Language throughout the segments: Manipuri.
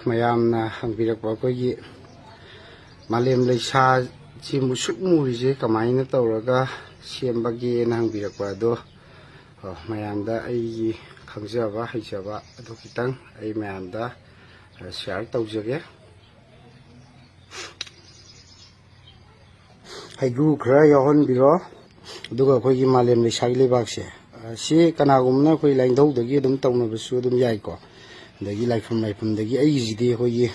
ꯃꯌꯥꯝꯅ ꯍꯪꯕꯤꯔꯛꯄ ꯑꯩꯈꯣꯏꯒꯤ ꯃꯥꯂꯦꯝ ꯂꯩꯁꯥꯁꯤ ꯃꯨꯁꯨꯛ ꯃꯨꯔꯤꯁꯦ ꯀꯃꯥꯏꯅ ꯇꯧꯔꯒ ꯁꯦꯝꯕꯒꯦꯅ ꯍꯪꯕꯤꯔꯛꯄ ꯑꯗꯣ ꯃꯌꯥꯝꯗ ꯑꯩꯒꯤ ꯈꯪꯖꯕ ꯍꯩꯖꯕ ꯑꯗꯨ ꯈꯤꯇꯪ ꯑꯩ ꯃꯌꯥꯝꯗ ꯁꯤꯌꯥꯔ ꯇꯧꯖꯒꯦ꯫ ꯍꯩꯒ꯭ꯔꯨ ꯈꯔ ꯌꯥꯎꯍꯟꯕꯤꯔꯣ ꯑꯗꯨꯒ ꯑꯩꯈꯣꯏꯒꯤ ꯃꯥꯂꯦꯝ ꯂꯩꯁꯥꯒꯤ ꯂꯩꯕꯥꯛꯁꯦ ꯁꯤ ꯀꯅꯥꯒꯨꯝꯕꯅ ꯑꯩꯈꯣꯏ ꯂꯥꯏꯅꯤꯡꯊꯧꯗꯒꯤ ꯑꯗꯨꯝ ꯇꯧꯅꯕꯁꯨ ꯑꯗꯨꯝ ꯌꯥꯏꯀꯣ꯫ ꯑꯗꯒꯤ ꯂꯥꯏꯐꯝꯗꯒꯤ ꯑꯩꯒꯤꯁꯤꯗꯤ ꯑꯩꯈꯣꯏꯒꯤ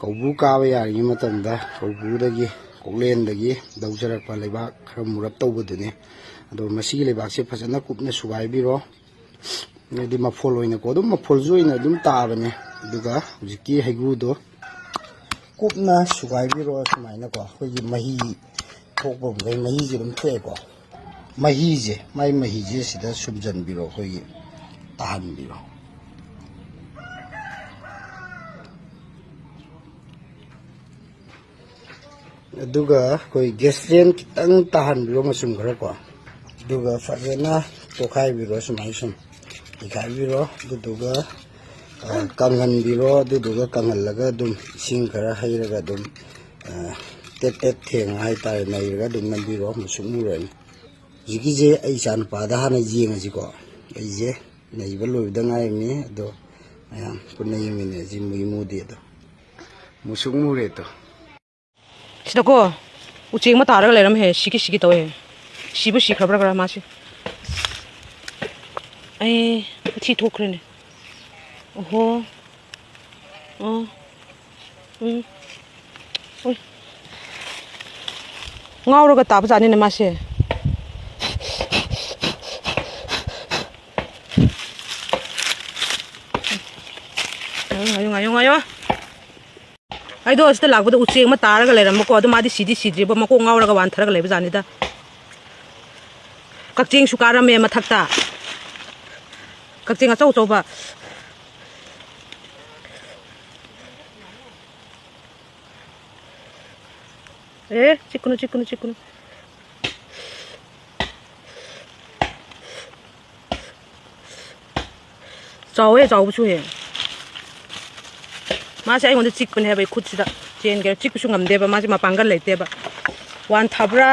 ꯀꯧꯕ꯭ꯔꯨ ꯀꯥꯕ ꯌꯥꯔꯤꯉꯩ ꯃꯇꯝꯗ ꯀꯧꯕ꯭ꯔꯨꯗꯒꯤ ꯀꯣꯛꯂꯦꯟꯗꯒꯤ ꯂꯧꯖꯔꯛꯄ ꯂꯩꯕꯥꯛ ꯈꯔ ꯃꯨꯔꯞ ꯇꯧꯕꯗꯨꯅꯤ꯫ ꯑꯗꯣ ꯃꯁꯤꯒꯤ ꯂꯩꯕꯥꯛꯁꯦ ꯐꯖꯅ ꯀꯨꯞꯅ ꯁꯨꯒꯥꯏꯕꯤꯔꯣ, ꯍꯥꯏꯗꯤ ꯃꯐꯣꯜ ꯑꯣꯏꯅꯀꯣ, ꯑꯗꯨꯝ ꯃꯐꯣꯜꯁꯨ ꯑꯣꯏꯅ ꯑꯗꯨꯝ ꯇꯥꯕꯅꯦ꯫ ꯑꯗꯨꯒ ꯍꯧꯖꯤꯛꯀꯤ ꯍꯩꯒ꯭ꯔꯨꯗꯣ ꯀꯨꯞꯅ ꯁꯨꯒꯥꯏꯕꯤꯔꯣ ꯁꯨꯃꯥꯏꯅꯀꯣ꯫ ꯑꯩꯈꯣꯏꯒꯤ ꯃꯍꯤ ꯊꯣꯛꯄꯕꯨꯗꯩ ꯃꯍꯤꯁꯦ ꯑꯗꯨꯝ ꯊꯣꯛꯑꯦꯀꯣ꯫ ꯃꯍꯤꯁꯦ ꯃꯥꯏ ꯃꯍꯤꯁꯦ ꯁꯤꯗ ꯁꯨꯝꯖꯤꯟꯕꯤꯔꯣ, ꯑꯩꯈꯣꯏꯒꯤ ꯇꯥꯍꯟꯕꯤꯔꯣ꯫ ꯑꯗꯨꯒ ꯑꯩꯈꯣꯏ ꯒꯦꯁꯇ꯭ꯔꯦꯟ ꯈꯤꯇꯪ ꯇꯥꯍꯟꯕꯤꯔꯣ ꯃꯆꯨꯝ ꯈꯔꯀꯣ꯫ ꯑꯗꯨꯒ ꯐꯖꯅ ꯇꯣꯈꯥꯏꯕꯤꯔꯣ, ꯁꯨꯃꯥꯏꯅ ꯁꯨꯝ ꯇꯣꯈꯥꯏꯕꯤꯔꯣ꯫ ꯑꯗꯨꯗꯨꯒ ꯀꯪꯍꯟꯕꯤꯔꯣ꯫ ꯑꯗꯨꯗꯨꯒ ꯀꯪꯍꯜꯂꯒ ꯑꯗꯨꯝ ꯏꯁꯤꯡ ꯈꯔ ꯍꯩꯔꯒ ꯑꯗꯨꯝ ꯇꯦꯠ ꯇꯦꯠ ꯊꯦꯡꯉ ꯍꯥꯏꯇꯥꯔꯦ, ꯅꯩꯔꯒ ꯑꯗꯨꯝ ꯅꯝꯕꯤꯔꯣ, ꯃꯨꯁꯨꯛ ꯃꯨꯔꯅꯤ꯫ ꯍꯧꯖꯤꯛꯀꯤꯁꯦ ꯑꯩ ꯏꯆꯥꯅꯨꯄꯥꯗ ꯍꯥꯟꯅ ꯌꯦꯡꯉꯁꯤꯀꯣ꯫ ꯑꯩꯁꯦ ꯅꯩꯕ ꯂꯣꯏꯕꯗ ꯉꯥꯏꯔꯤꯕꯅꯤ, ꯑꯗꯣ ꯃꯌꯥꯝ ꯄꯨꯟꯅ ꯌꯦꯡꯃꯤꯟꯅꯔꯁꯤ ꯃꯨꯏ ꯃꯨꯗꯦ ꯑꯗꯣ ꯃꯨꯁꯨꯛ ꯃꯨꯔꯦꯗꯣ꯫ ꯁꯤꯗꯀꯣ ꯎꯆꯦꯛ ꯑꯃ ꯇꯥꯔꯒ ꯂꯩꯔꯝꯃꯦ, ꯁꯤꯒꯤ ꯇꯧꯋꯦ꯫ ꯁꯤꯕꯨ ꯁꯤꯈ꯭ꯔꯕ꯭ꯔꯥ ꯈꯔ ꯃꯥꯁꯤ? ꯑꯩ ꯊꯤ ꯊꯣꯛꯈ꯭ꯔꯦꯅꯦ꯫ ꯑꯣꯍꯣ, ꯍꯣꯏ ꯉꯥꯎꯔꯒ ꯇꯥꯕꯖꯥꯠꯅꯤꯅꯦ ꯃꯥꯁꯦ꯫ ꯉꯥꯏꯌꯣ ꯑꯩꯗꯣ ꯁꯤꯗ ꯂꯥꯛꯄꯗ ꯎꯆꯦꯛ ꯑꯃ ꯇꯥꯔꯒ ꯂꯩꯔꯝꯕꯀꯣ꯫ ꯑꯗꯣ ꯃꯥꯗꯤ ꯁꯤꯗ꯭ꯔꯤꯕ, ꯃꯀꯣꯛ ꯉꯥꯎꯔꯒ ꯋꯥꯟꯊꯔꯒ ꯂꯩꯕꯖꯥꯠꯅꯤꯗ꯫ ꯀꯛꯆꯦꯡꯁꯨ ꯀꯥꯔꯝꯃꯦ ꯃꯊꯛꯇ, ꯀꯛꯆꯦꯡ ꯑꯆꯧ ꯑꯆꯧꯕ꯫ ꯆꯤꯛꯀꯅꯨ ꯆꯥꯎꯋꯦ, ꯆꯥꯎꯕꯁꯨ ꯍꯦ꯫ ꯃꯥꯁꯦ ꯑꯩꯉꯣꯟꯗ ꯆꯤꯛꯄꯅꯦ ꯍꯥꯏꯕ, ꯑꯩ ꯈꯨꯠꯁꯤꯗ ꯆꯦꯟꯒꯦꯔ ꯆꯤꯛꯄꯁꯨ ꯉꯝꯗꯦꯕ, ꯃꯥꯁꯦ ꯃꯄꯥꯡꯒꯜ ꯂꯩꯇꯦꯕ꯫ ꯋꯥꯟꯊꯕ꯭ꯔꯥ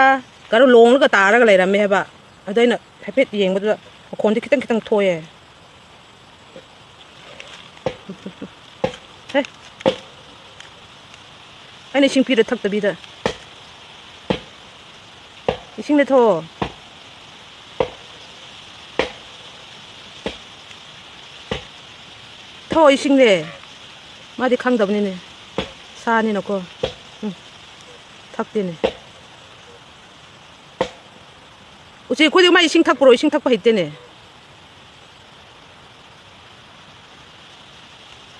ꯀꯩꯅꯣ ꯂꯣꯡꯂꯒ ꯇꯥꯔꯒ ꯂꯩꯔꯝꯃꯦ ꯍꯥꯏꯕ꯫ ꯑꯗꯣ ꯑꯩꯅ ꯍꯥꯏꯐꯦꯠ ꯌꯦꯡꯕꯗꯨꯗ ꯃꯈꯣꯟꯗꯤ ꯈꯤꯇꯪ ꯊꯣꯛꯑꯦ꯫ ꯑꯩꯅ ꯏꯁꯤꯡ ꯄꯤꯔ ꯊꯛꯇꯕꯤꯗ ꯏꯁꯤꯡꯗ ꯊꯣꯛꯑꯣ꯫ ꯊꯣꯛ ꯏꯁꯤꯡꯅꯦ ꯃꯥꯗꯤ ꯈꯪꯗꯕꯅꯤꯅꯦ ꯁꯥꯅꯤꯅꯀꯣ ꯊꯛꯇꯦꯅꯦ ꯎꯆꯦꯛ ꯑꯩꯈꯣꯏꯗꯤ ꯃꯥ ꯏꯁꯤꯡ ꯊꯛꯄ꯭ꯔꯣ ꯏꯁꯤꯡ ꯊꯛꯄ ꯍꯩꯇꯦꯅꯦ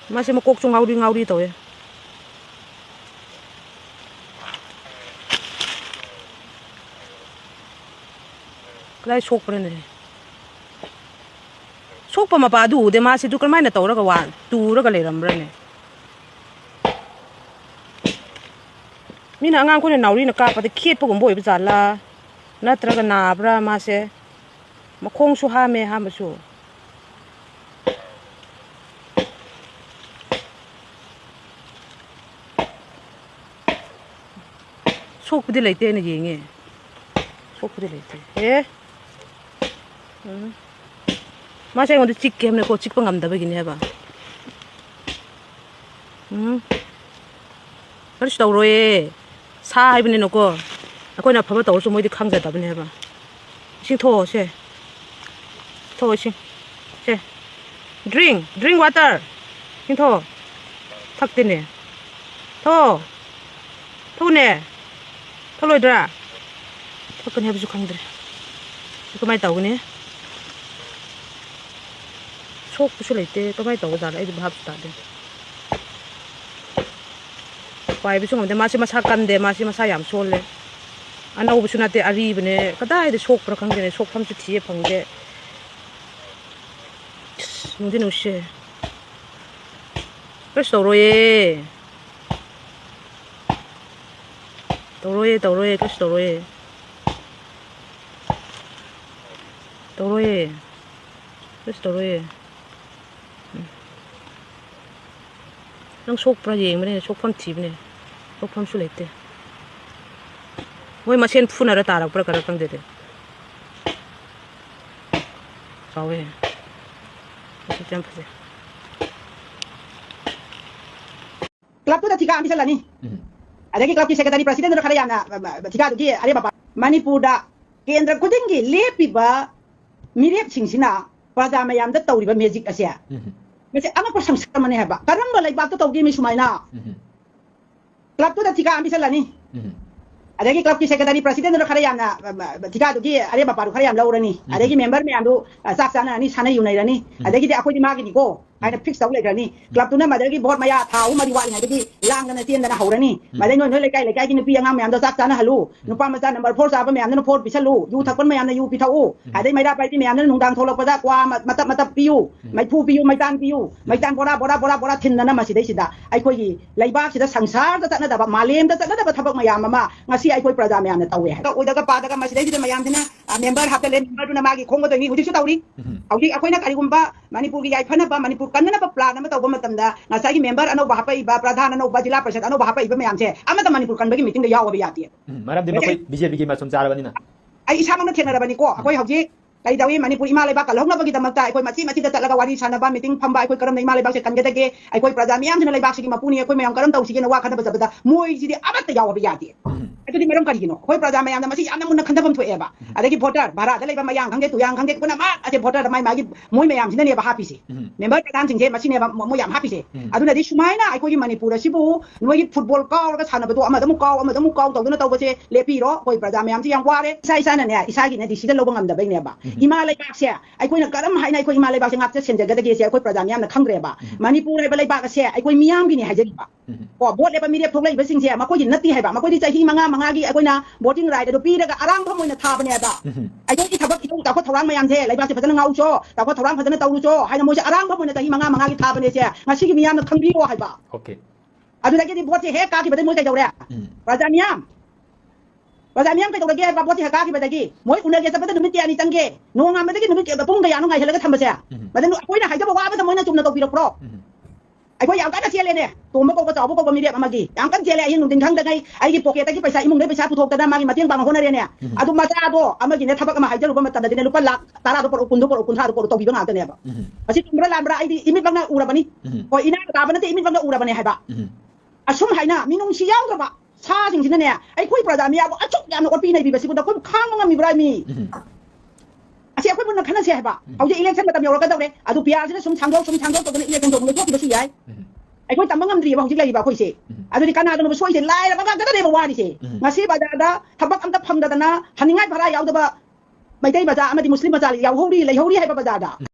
마시 뭐 꼭좀 아우리 더해. 그래 속 버네. 속 버마 봐도 우데 마시 두걸 많이 떠오르가 와. 두르가 레람브네. 미나 안간 코네 나우리나 까빠데 키에뽀고 뭐 입자라. 나트라가 나브라 마세. 뭐 콩수 하메 하면서. 속부디 레이테는 얘기. 속부디 레이테. 예? 마셔 이거 찍게 하면 그 찍방 감다 보긴 해봐. 그렇지 더로에 사 입에 놓고 아까 봐봐 더워서 뭐 어디 강자다 보네 해봐. 싱토 쉐. 토 싱. 쉐. drink water. 싱토. 탁 되네. 토네. 털로이드라. 턱은 해보지 강들. 이거 많이 따오네. 속 부실할 때또 많이 따오잖아. 애들 밥도 안 돼. 와이비 좀 근데 마시 마사 간데 마시 마사 얌솔래. 안 오고 부실한테 아리브네. 그다이데 속 버럭 강제네. 속 함수 뒤에 방제. 농진 오시. 그래서 로에. 도로에 그래서 도로에 그래서 도로에 넌 속브라 얘기네 속팜 팁네 속팜 술랬대 뭐 마신 푸나라 따라 브라 가라 강데데 자왜 진짜 푸세 클럽도 다 티가 안 비살라니 adagi klub ki secretary president ro khara yana tiga dugi are baba manipur da kendra kudingi lepi ba mirep singsina praja mayam da tawri ba magic asia mese ama ko samsam mane haba karam ba lai ba to tawgi mi sumaina club to da tiga ambisalani adagi club ki secretary president ro khara yana tiga dugi are baba ro khara yam laurani adagi member me amdu sak sana ani sana yunai rani adagi de akoi di magi ni ko aina fix taw leirani club tuna madagi board maya thau mari wa ngai dagi langana tien dana haurani madai noi lekai gi nupi angam mayam da sak sana halu nupa macha number 4 sa ba mayam na 4 bisalu yu thakon mayam na yu pithau adai maida pai ti mayam na nungdang tholok pada kwa mata piu mai phu piu mai tan bora thin na ma sidai sida ai koi gi laibak sida sangsar da na da ba malem da na da ba thabak mayam ma ngasi ai koi praja mayam na tawe ka oida ka pa da ka ma sidai sida mayam thina member hakale member tuna magi khong ga doi hudik su tawri auji akoi na kari gumba manipur gi ai phana ba manipur kanna ba plan na tawba matamda ngasai member ano ba pai ba pradhan ano ba jila prashad ano ba pai ba mayam che amata manipur kan bagi meeting da yaw ba yati maram de makoi bjp gi ma sum chara bani na ai isa mang na thena rabani ko akoi hauji kai dawi manipur ima leba ka lohna bagi damakta akoi machi da talaga wari sana ba meeting phamba akoi karam nei ima leba se kan ge dage akoi praja miyam thena leba sigi mapuni akoi mayam karam taw sigi na wa khana ba zabada moi ji di amata yaw ba yati adudi meram kari gino akoi praja mayam da masi amna mun khanda bam thoe ba adagi voter bara da leba mayang khangge tuyang khangge kuna ma ate voter da mai magi moi mayam sina ne ba happy se member ka dan singje masi ne ba mo yam happy se aduna di sumaina akoi manipur sibu noi football ka ka sana ba to ama da mu kaw taw duna taw ba se lepi ro akoi praja mayam ji yang ware isa na ne isa gi ne di sida lo bangam da bai ne ba ima leba se akoi na karam hai na akoi ima leba se ngap se senja ga da ge se akoi praja mayam na khangre ba manipur hai ba leba ka se akoi miyam gi ne hajari ba ko bot leba mi re thok lai ba singje ma koi nati hai ba ma koi di chahi manga gi akoi na voting right do pi da arang pham moina tha ba ne ba akoi ki thabak ki ta ko thorang mayam se leba se phajana ngau cho ta ko thorang phajana taw lu cho hai na mo se arang pham moina chahi manga gi tha ba ne se ngasi gi miyam na khangbi ro hai ba okay adu da ge di vote he ka ki ba de mo kai jawre praja miyam kai to ge ba vote he ka ki ba da gi moi una ge sa ba da numit ya ni tang ge no ngam ba da gi numit ba pung ga ya no ngai hela ga tham ba se ba da akoi na hai da ba wa ba da moina chum na to pi ro pro akoi yang kan sia le ne to ma ko ba chaw ko mi re ma gi yang kan sia le yin ding khang da kai ai gi pocket ta gi paisa imung de paisa puthok ta na ma gi mateng bang ho na re ne adu ma cha do ama gi ne thabak ma hai jaru ba ma ta da ne lupa lak tara do por kun tha do por to bi ba na ta ne ba asi tumra lam bra ai di imit bang na ura ba ni ko ina ka ba na te imit bang na ura ba ne hai ba asum hai na minung si yaw ba sa jing jin ne ai koi praja mi ya bo achuk ya no pi nai bi ba si ko da ko khang ma mi bra mi ꯑꯁꯤ ꯑꯩꯈꯣꯏ ꯄꯨꯟꯅ ꯈꯟꯅꯁꯦ ꯍꯥꯏꯕ ꯍꯧꯖꯤꯛ ꯏꯂꯦꯛꯁꯟ ꯃꯇꯝ ꯌꯧꯔꯛꯀꯗꯧꯔꯦ ꯑꯗꯨ ꯄꯤꯌꯥꯔꯁꯤꯅ ꯁꯨꯝ ꯁꯥꯡꯗꯣꯛ ꯇꯧꯗꯅ ꯏꯂꯦꯛꯁꯟ ꯇꯧꯕ ꯊꯣꯛꯈꯤꯕꯁꯨ ꯌꯥꯏ ꯑꯩꯈꯣꯏ ꯇꯝꯕ ꯉꯝꯗ꯭ꯔꯤꯕ ꯍꯧꯖꯤꯛ ꯂꯩꯔꯤꯕ ꯑꯩꯈꯣꯏꯁꯦ ꯑꯗꯨꯗꯤ ꯀꯅꯥꯗꯅꯣ ꯁꯣꯏꯁꯦ ꯂꯥꯏꯔꯕ ꯉꯥꯛꯇꯅꯦꯕ ꯋꯥꯔꯤꯁꯦ ꯉꯁꯤ ꯕꯖꯥꯔꯗ ꯊꯕꯛ ꯑꯝꯇ ꯐꯪꯗꯗꯅ ꯍꯟꯅꯤꯡꯉꯥꯏ ꯚꯔꯥ ꯌꯥꯎꯗꯕ ꯃꯩꯇꯩ ꯃꯆꯥ ꯑꯃꯗꯤ ꯃꯨꯁꯂꯤꯝ ꯃꯆꯥ ꯂꯩꯍꯧꯔꯤ ꯍꯥꯏꯕ ꯕꯖꯥꯔꯗ